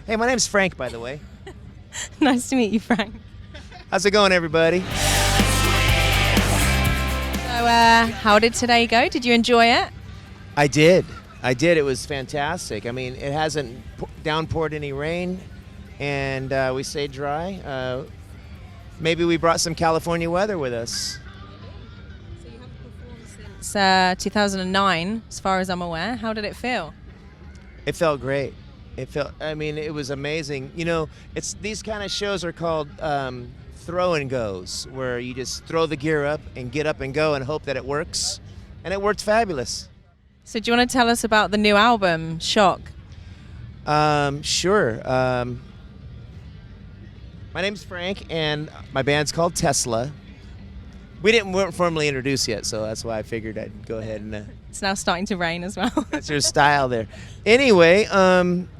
Hey, my name's Frank, by the way. Nice to meet you, Frank. How's it going, everybody? So, how did today go? Did you enjoy it? I did. It was fantastic. I mean, it hasn't downpoured any rain, and we stayed dry. Maybe we brought some California weather with us. So you haven't performed since 2009, as far as I'm aware. How did it feel? It felt great. It was amazing. You know, these kind of shows are called throw and goes, where you just throw the gear up and get up and go and hope that it works. And it worked fabulous. So do you want to tell us about the new album, Shock? Sure. My name's Frank, and my band's called Tesla. We weren't formally introduced yet, so that's why I figured I'd go ahead and... It's now starting to rain as well. That's your style there. Anyway,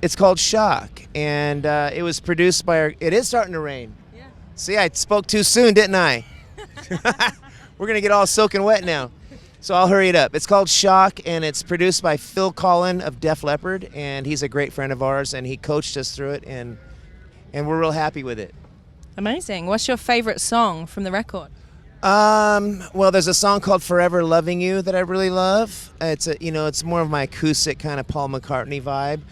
it's called Shock, and it was produced by It is starting to rain. Yeah. See, I spoke too soon, didn't I? We're going to get all soaking wet now. So I'll hurry it up. It's called Shock, and it's produced by Phil Collin of Def Leppard, and he's a great friend of ours, and he coached us through it, and we're real happy with it. Amazing. What's your favorite song from the record? Well, there's a song called Forever Loving You that I really love. It's more of my acoustic kind of Paul McCartney vibe.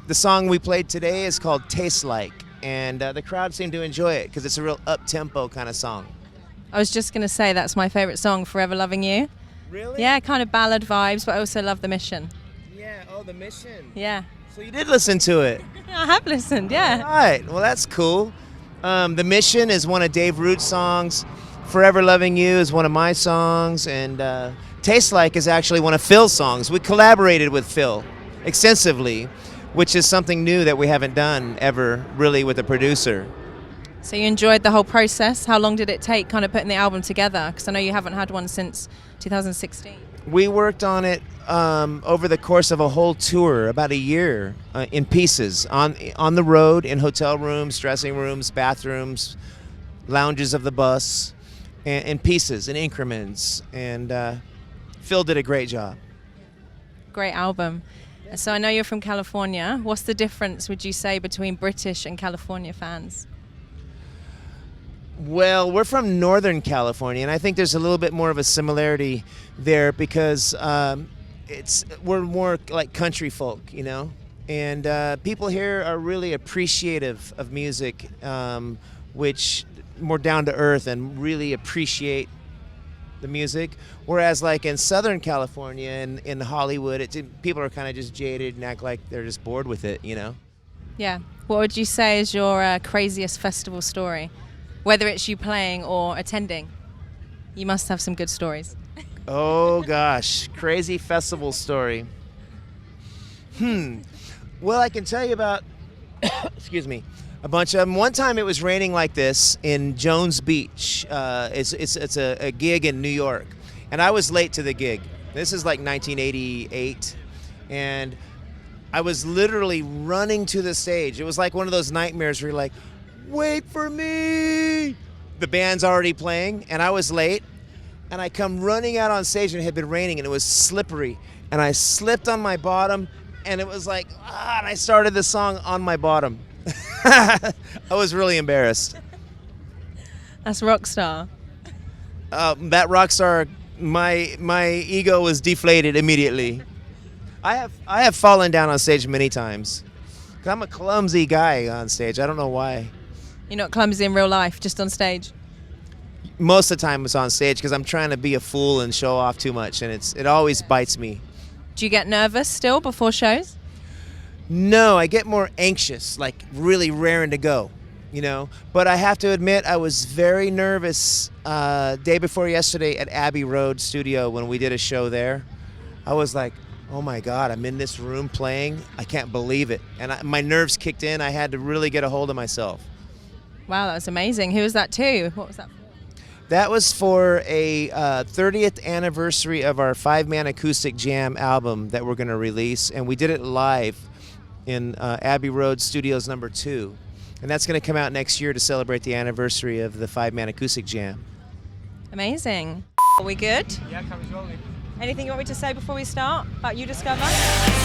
The song we played today is called Taste Like, and the crowd seemed to enjoy it because it's a real up-tempo kind of song. I was just going to say that's my favorite song, Forever Loving You. Really? Yeah, kind of ballad vibes, but I also love The Mission. Yeah, The Mission. Yeah. So you did listen to it? I have listened, yeah. All right, well, that's cool. The Mission is one of Dave Root's songs. Forever Loving You is one of my songs, and Taste Like is actually one of Phil's songs. We collaborated with Phil extensively, which is something new that we haven't done ever really with a producer. So you enjoyed the whole process? How long did it take kind of putting the album together? Because I know you haven't had one since 2016. We worked on it over the course of a whole tour, about a year, in pieces, on the road, in hotel rooms, dressing rooms, bathrooms, lounges of the bus, in pieces, in increments, and Phil did a great job. Great album. So I know you're from California. What's the difference, would you say, between British and California fans? Well, we're from Northern California, and I think there's a little bit more of a similarity there because we're more like country folk, you know? And people here are really appreciative of music, which more down to earth and really appreciate the music. Whereas like in Southern California and in Hollywood, people are kind of just jaded and act like they're just bored with it, you know? Yeah. What would you say is your craziest festival story? Whether it's you playing or attending, you must have some good stories. Oh gosh, crazy festival story. Well, I can tell you about, excuse me, a bunch of them. One time it was raining like this in Jones Beach. It's a gig in New York, and I was late to the gig. This is like 1988, and I was literally running to the stage. It was like one of those nightmares where you're like, wait for me! The band's already playing, and I was late, and I come running out on stage, and it had been raining, and it was slippery, and I slipped on my bottom, and it was like, and I started the song on my bottom. I was really embarrassed. That's rock star. That rock star, my ego was deflated immediately. I have fallen down on stage many times. I'm a clumsy guy on stage. I don't know why. You're not clumsy in real life, just on stage? Most of the time it's on stage because I'm trying to be a fool and show off too much, and it always bites me. Do you get nervous still before shows? No, I get more anxious, like really raring to go, you know. But I have to admit, I was very nervous day before yesterday at Abbey Road Studio when we did a show there. I was like, oh my God, I'm in this room playing. I can't believe it. And my nerves kicked in. I had to really get a hold of myself. Wow, that was amazing. Who was that to? What was that for? That was for a 30th anniversary of our 5-man acoustic jam album that we're going to release. And we did it live in Abbey Road Studios number 2. And that's going to come out next year to celebrate the anniversary of the 5-man acoustic jam. Amazing. Are we good? Yeah, come rolling. Anything you want me to say before we start about uDiscover?